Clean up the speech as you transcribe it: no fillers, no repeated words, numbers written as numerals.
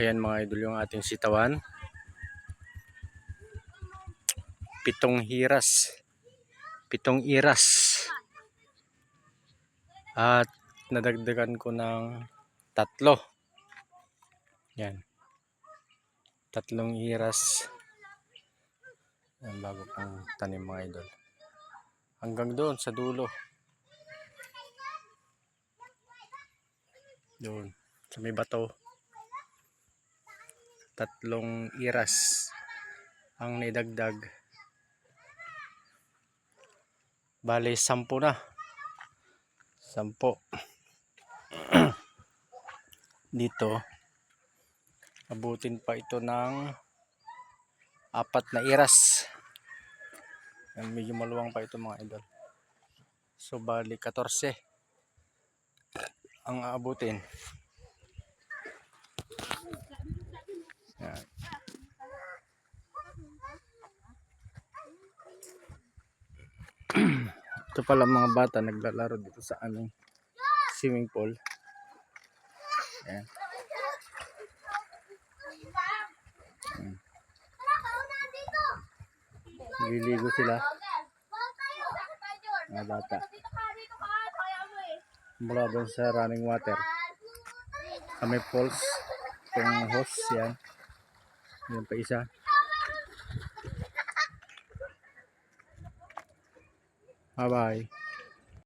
Ayan mga idol yung ating sitawan. 7 hiras. 7 iras. At nadagdagan ko ng 3. Yan. 3 iras. Yan, bago pang tanim mga idol. Hanggang doon sa dulo. Doon. Sa may bato. 3 iras ang naidagdag. Bale 10 na. 10. Dito abutin pa ito ng 4 na iras. Yan, medyo maluwang pa ito mga idol. So bali 14 ang aabutin. Yan. Ito pala mga bata naglalaro dito sa aming swimming pool. Ayan. Liligo sila mga bata mula doon sa running water. Kami falls itong hose. Yan. Yan pa isa. Bye bye.